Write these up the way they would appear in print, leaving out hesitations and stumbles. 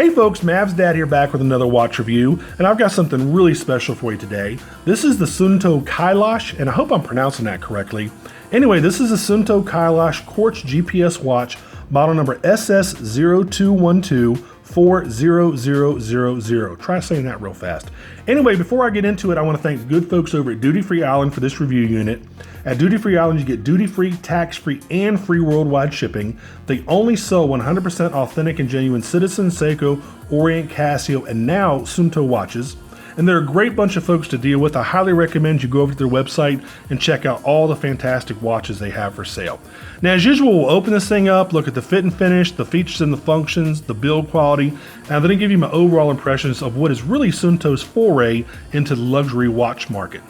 Hey folks, Mav's Dad here back with another watch review, and I've got something really special for you today. This is the Suunto Kailash, and I hope I'm pronouncing that correctly. Anyway, this is a Suunto Kailash Quartz GPS watch, model number SS021240000. Try saying that real fast. Anyway, before I get into it, I want to thank the good folks over at Duty Free Island for this review unit. At Duty Free Island, you get duty-free, tax-free, and free worldwide shipping. They only sell 100% authentic and genuine Citizen, Seiko, Orient, Casio, and now Suunto watches. And they're a great bunch of folks to deal with. I highly recommend you go over to their website and check out all the fantastic watches they have for sale. Now, as usual, we'll open this thing up, look at the fit and finish, the features and the functions, the build quality, and I'm going to give you my overall impressions of what is really Suunto's foray into the luxury watch market.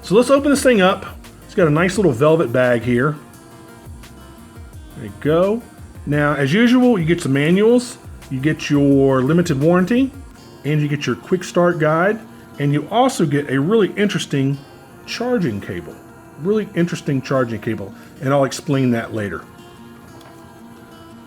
So let's open this thing up. It's got a nice little velvet bag here. There you go. Now, as usual, you get some manuals, you get your limited warranty, and you get your quick start guide, and you also get a really interesting charging cable. And I'll explain that later.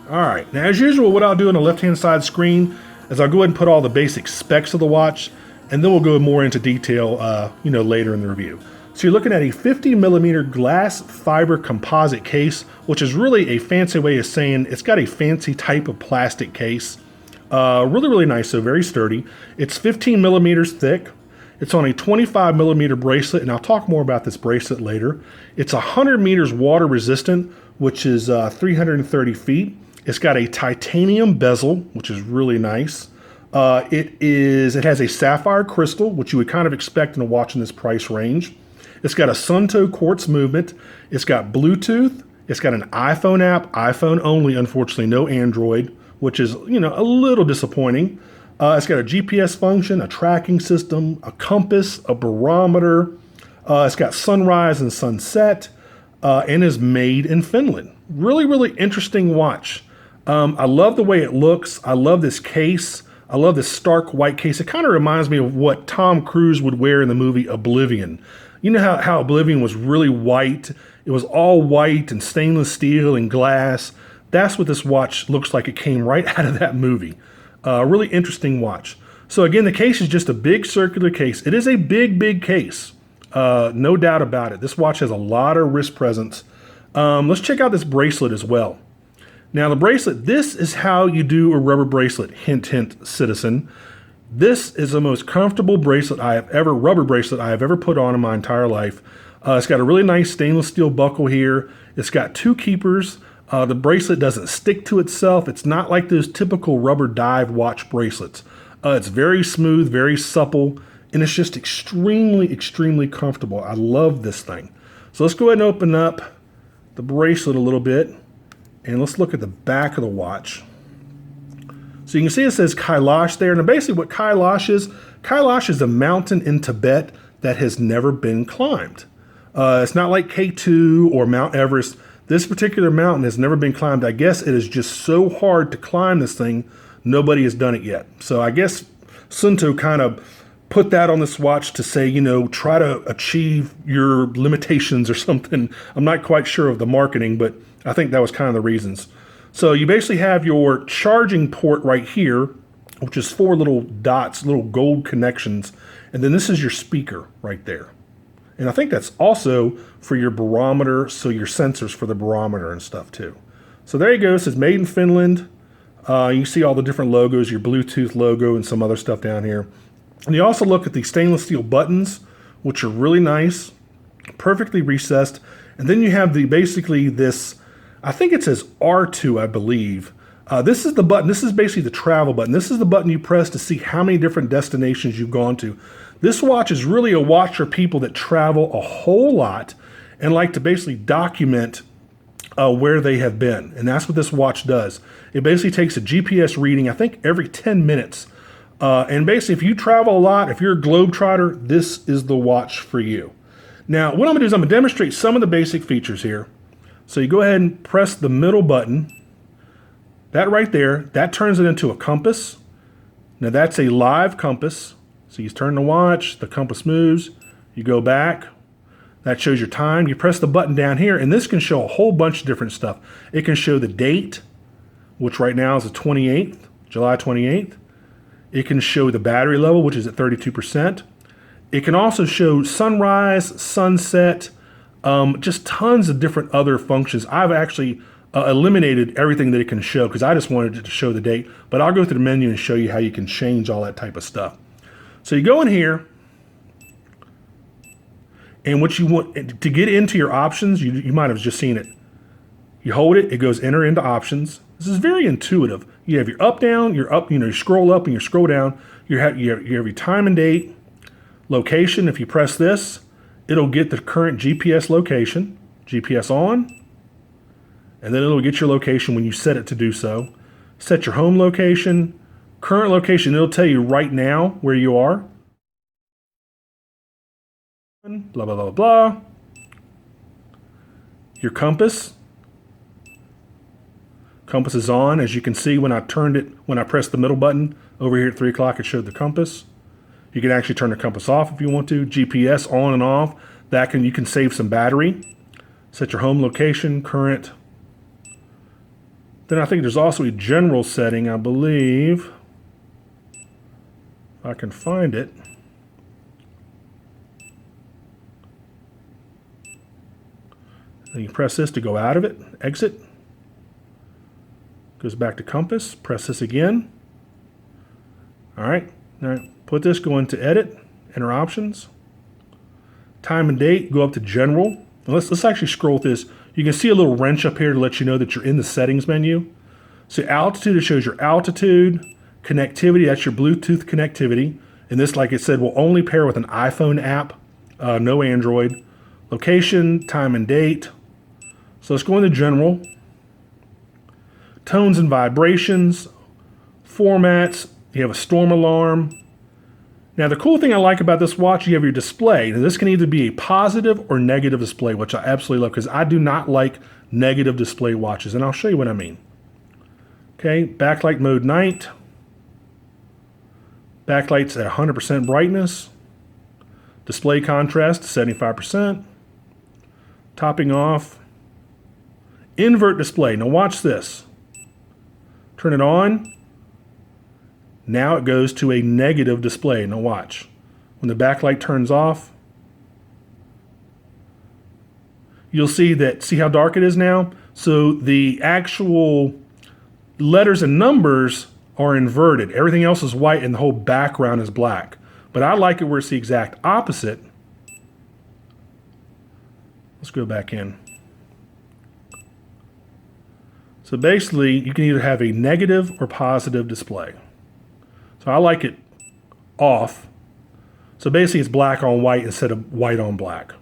All right, now as usual, what I'll do on the left-hand side screen is I'll go ahead and put all the basic specs of the watch, and then we'll go more into detail, later in the review. So you're looking at a 50mm glass fiber composite case, which is really a fancy way of saying it's got a fancy type of plastic case. Really nice, so very sturdy. It's 15mm thick. It's on a 25mm bracelet, and I'll talk more about this bracelet later. It's 100 meters water resistant, which is 330 feet. It's got a titanium bezel, which is really nice. It has a sapphire crystal, which you would kind of expect in a watch in this price range. It's got a Suunto quartz movement. It's got Bluetooth. It's got an iPhone app, iPhone only, unfortunately, no Android, which is, a little disappointing. It's got a GPS function, a tracking system, a compass, a barometer. It's got sunrise and sunset, and is made in Finland. Really interesting watch. I love the way it looks. I love this case. I love this stark white case. It kind of reminds me of what Tom Cruise would wear in the movie Oblivion. You know how Oblivion was really white? It was all white and stainless steel and glass. That's what this watch looks like. It came right out of that movie. Really interesting watch. So again, the case is just a big circular case. It is a big case. No doubt about it. This watch has a lot of wrist presence. Let's check out this bracelet as well. Now the bracelet, this is how you do a rubber bracelet. Hint, hint, citizen. This is the most comfortable rubber bracelet I have ever put on in my entire life. It's got a really nice stainless steel buckle here. It's got two keepers. The bracelet doesn't stick to itself. It's not like those typical rubber dive watch bracelets. It's very smooth, very supple, and it's just extremely comfortable. I love this thing. So let's go ahead and open up the bracelet a little bit, and let's look at the back of the watch. So you can see it says Kailash there, and basically what Kailash is a mountain in Tibet that has never been climbed. It's not like K2 or Mount Everest. This particular mountain has never been climbed. I guess it is just so hard to climb this thing, nobody has done it yet. So I guess Suunto kind of put that on this watch to say, try to achieve your limitations or something. I'm not quite sure of the marketing, but I think that was kind of the reasons. So you basically have your charging port right here, which is 4 little dots, little gold connections. And then this is your speaker right there. And I think that's also for your barometer, so your sensors for the barometer and stuff too. So there you go. It says made in Finland. You see all the different logos, your Bluetooth logo and some other stuff down here. And you also look at the stainless steel buttons, which are really nice, perfectly recessed. And then you have basically this, I think it says R2, I believe. This is the button. This is basically the travel button. This is the button you press to see how many different destinations you've gone to. This watch is really a watch for people that travel a whole lot and like to basically document where they have been. And that's what this watch does. It basically takes a GPS reading, I think every 10 minutes. And basically, if you travel a lot, if you're a globetrotter, this is the watch for you. Now, what I'm gonna do is I'm gonna demonstrate some of the basic features here. So you go ahead and press the middle button. That right there, that turns it into a compass. Now that's a live compass. So you turn the watch, the compass moves, you go back, that shows your time. You press the button down here, and this can show a whole bunch of different stuff. It can show the date, which right now is the 28th, July 28th. It can show the battery level, which is at 32%. It can also show sunrise, sunset, just tons of different other functions. I've actually eliminated everything that it can show because I just wanted it to show the date, but I'll go through the menu and show you how you can change all that type of stuff. So you go in here, and what you want to get into your options, you might have just seen it. You hold it, it goes enter into options. This is very intuitive. You have your up, down, your up, you scroll up and you scroll down. You have your time and date, location. If you press this, it'll get the current GPS location, GPS on, and then it'll get your location when you set it to do so. Set your home location, current location, it'll tell you right now where you are. Blah, blah, blah, blah. Your compass. Compass is on. As you can see, when I pressed the middle button over here at 3 o'clock, it showed the compass. You can actually turn the compass off if you want to. GPS on and off. You can save some battery. Set your home location, current. Then I think there's also a general setting, I believe. If I can find it. Then you press this to go out of it, exit. Goes back to compass, press this again. All right, now put this, go into edit, enter options. Time and date, go up to general. And let's actually scroll with this. You can see a little wrench up here to let you know that you're in the settings menu. So altitude, it shows your altitude. Connectivity, that's your Bluetooth connectivity. And this, like it said, will only pair with an iPhone app, no Android. Location, time and date. So let's go into general. Tones and vibrations, formats, you have a storm alarm. Now the cool thing I like about this watch, you have your display. Now this can either be a positive or negative display, which I absolutely love because I do not like negative display watches, and I'll show you what I mean. Okay, backlight mode night. Backlight's at 100% brightness. Display contrast 75%. Topping off. Invert display. Now watch this. Turn it on. Now it goes to a negative display. Now watch. When the backlight turns off, you'll see how dark it is now? So the actual letters and numbers are inverted. Everything else is white and the whole background is black. But I like it where it's the exact opposite. Let's go back in. So basically, you can either have a negative or positive display. So I like it off. So basically, it's black on white instead of white on black.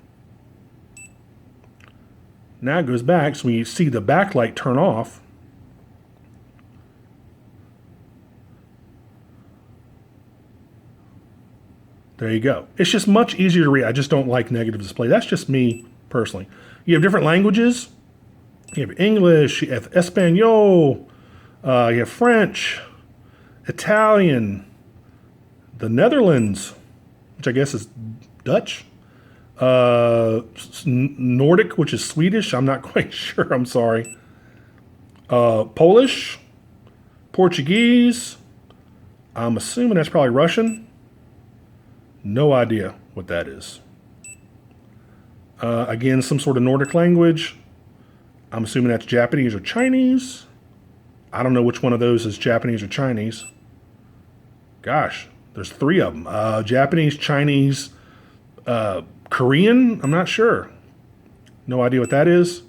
Now it goes back, so when you see the backlight turn off, there you go. It's just much easier to read. I just don't like negative display. That's just me personally. You have different languages. You have English, you have Espanol, you have French, Italian, the Netherlands, which I guess is Dutch, Nordic, which is Swedish. I'm not quite sure. I'm sorry. Polish, Portuguese. I'm assuming that's probably Russian. No idea what that is. Again, some sort of Nordic language. I'm assuming that's Japanese or Chinese. I don't know which one of those is Japanese or Chinese. Gosh, there's 3 of them. Japanese, Chinese, Korean, I'm not sure. No idea what that is.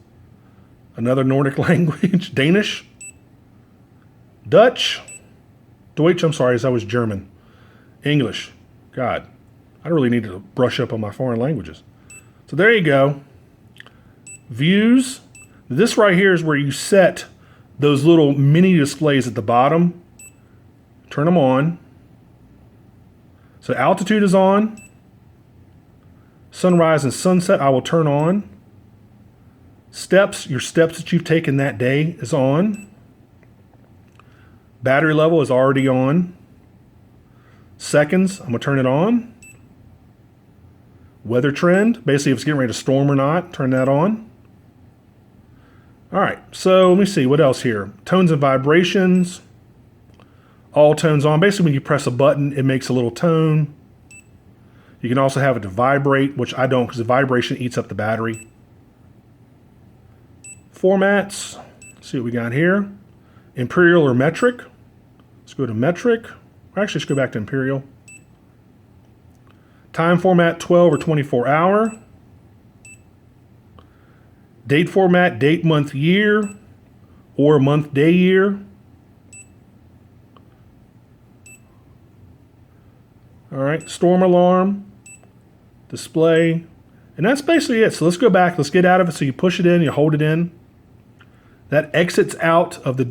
Another Nordic language, Danish, Dutch, Deutsch, I'm sorry, that was German. English, God, I really need to brush up on my foreign languages. So there you go. Views. This right here is where you set those little mini displays at the bottom. Turn them on. So altitude is on. Sunrise and sunset I will turn on. Steps, your steps that you've taken that day is on. Battery level is already on. Seconds, I'm going to turn it on. Weather trend, basically if it's getting ready to storm or not, turn that on. All right, so let me see, what else here? Tones and vibrations. All tones on. Basically, when you press a button, it makes a little tone. You can also have it to vibrate, which I don't because the vibration eats up the battery. Formats. Let's see what we got here. Imperial or metric. Let's go to metric. Actually, let's go back to imperial. Time format 12 or 24 hour. Date format date, month, year, or month, day, year. All right, storm alarm, display, and that's basically it. So let's go back. Let's get out of it. So you push it in, you hold it in. That exits out of the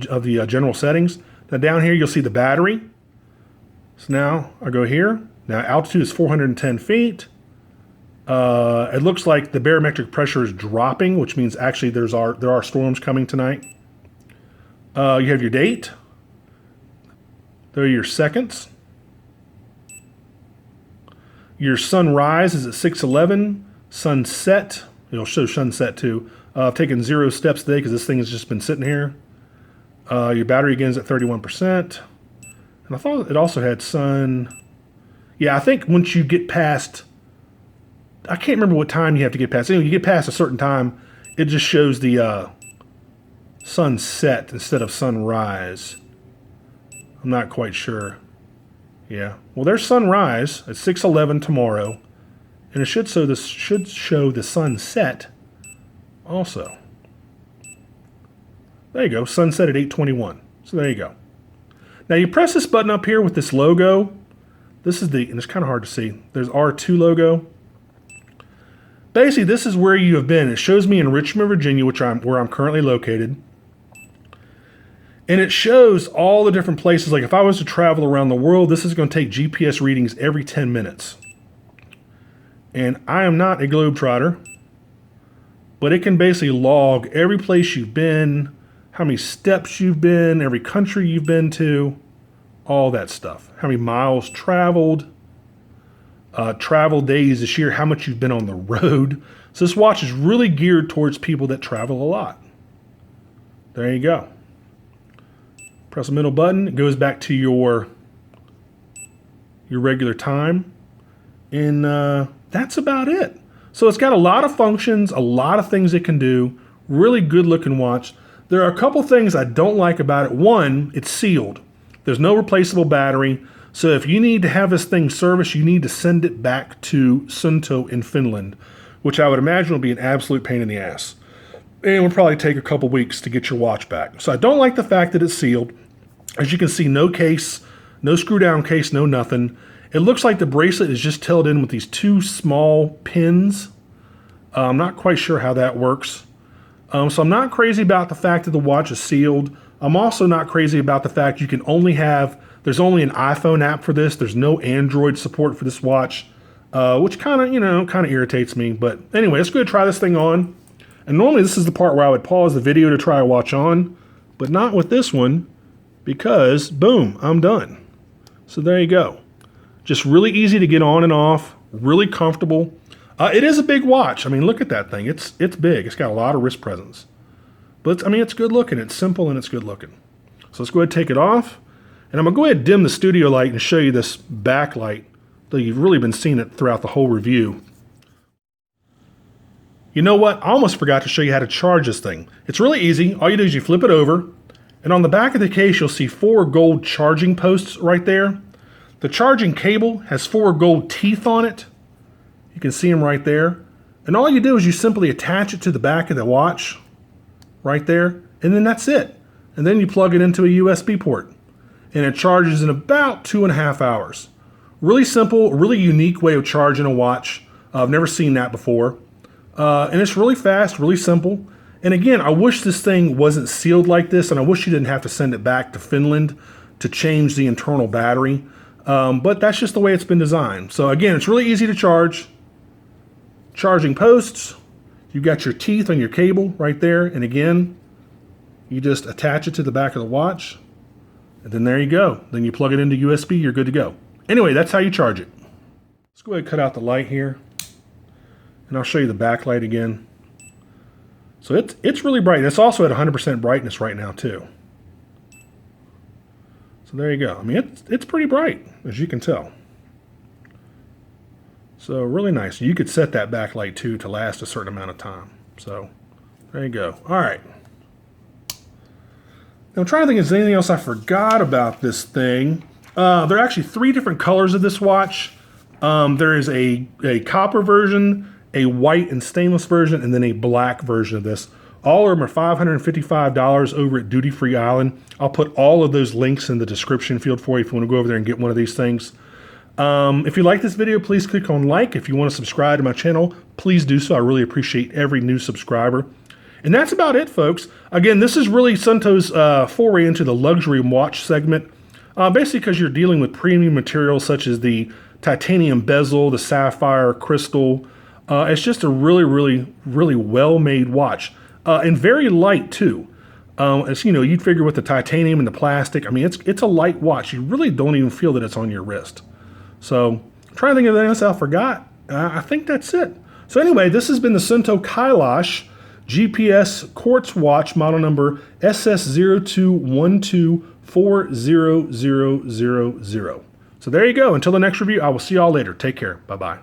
general settings. Now down here you'll see the battery. So now I go here. Now altitude is 410 feet. It looks like the barometric pressure is dropping, which means actually there are storms coming tonight. You have your date. There are your seconds. Your sunrise is at 6:11. Sunset, it'll show sunset too. I've taken 0 steps today because this thing has just been sitting here. Your battery again is at 31%. And I thought it also had sun. Yeah, I think once you get past, I can't remember what time you have to get past. Anyway, you get past a certain time, it just shows the sunset instead of sunrise. I'm not quite sure. Yeah, well, there's sunrise at 6:11 tomorrow, and it should show the sunset also. There you go, sunset at 8:21. So there you go. Now you press this button up here with this logo. This is and it's kind of hard to see. There's R2 logo. Basically, this is where you have been. It shows me in Richmond, Virginia, where I'm currently located. And it shows all the different places. Like if I was to travel around the world, this is going to take GPS readings every 10 minutes. And I am not a globetrotter, but it can basically log every place you've been, how many steps you've been, every country you've been to, all that stuff. How many miles traveled, travel days this year, how much you've been on the road. So this watch is really geared towards people that travel a lot. There you go. Press the middle button, it goes back to your regular time. And that's about it. So it's got a lot of functions, a lot of things it can do. Really good looking watch. There are a couple things I don't like about it. One, it's sealed. There's no replaceable battery. So if you need to have this thing serviced, you need to send it back to Suunto in Finland, which I would imagine will be an absolute pain in the ass. And it would probably take a couple weeks to get your watch back. So I don't like the fact that it's sealed. As you can see, no case, no screw down case, no nothing. It looks like the bracelet is just held in with these 2 small pins. I'm not quite sure how that works. So I'm not crazy about the fact that the watch is sealed. I'm also not crazy about the fact you can only there's only an iPhone app for this. There's no Android support for this watch, which kind of irritates me. But anyway, let's go try this thing on. And normally this is the part where I would pause the video to try a watch on, but not with this one because boom, I'm done. So there you go. Just really easy to get on and off, really comfortable. It is a big watch. I mean, look at that thing. It's big. It's got a lot of wrist presence. But it's good looking. It's simple and it's good looking. So let's go ahead and take it off. And I'm going to go ahead and dim the studio light and show you this backlight, though you've really been seeing it throughout the whole review. You know what? I almost forgot to show you how to charge this thing. It's really easy. All you do is you flip it over, and on the back of the case, you'll see 4 gold charging posts right there. The charging cable has 4 gold teeth on it. You can see them right there. And all you do is you simply attach it to the back of the watch right there, and then that's it. And then you plug it into a USB port, and it charges in about 2.5 hours. Really simple, really unique way of charging a watch. I've never seen that before. And it's really fast, really simple. And again, I wish this thing wasn't sealed like this, and I wish you didn't have to send it back to Finland to change the internal battery. But that's just the way it's been designed. So again, it's really easy to charge. Charging posts, you've got your teeth on your cable right there. And again, you just attach it to the back of the watch. And then there you go. Then you plug it into USB, you're good to go. Anyway, that's how you charge it. Let's go ahead and cut out the light here. And I'll show you the backlight again. So it's really bright. It's also at 100% brightness right now too. So there you go. I mean, it's pretty bright, as you can tell. So really nice. You could set that backlight too to last a certain amount of time. So there you go. All right. Now I'm trying to think if there's anything else I forgot about this thing. There are actually 3 different colors of this watch. There is a copper version, a white and stainless version, and then a black version of this. All of them are $555 over at Duty Free Island. I'll put all of those links in the description field for you if you want to go over there and get one of these things. If you like this video, please click on like. If you want to subscribe to my channel, please do so. I really appreciate every new subscriber. And that's about it, folks. Again, this is really Suunto's foray into the luxury watch segment. Basically because you're dealing with premium materials such as the titanium bezel, the sapphire crystal. It's just a really well-made watch. And very light too. As you know, you'd figure with the titanium and the plastic, I mean, it's a light watch. You really don't even feel that it's on your wrist. So, I'm trying to think of anything else I forgot. I think that's it. So anyway, this has been the Suunto Kailash GPS Quartz watch, model number SS021240000. So there you go. Until the next review, I will see y'all later. Take care. Bye-bye.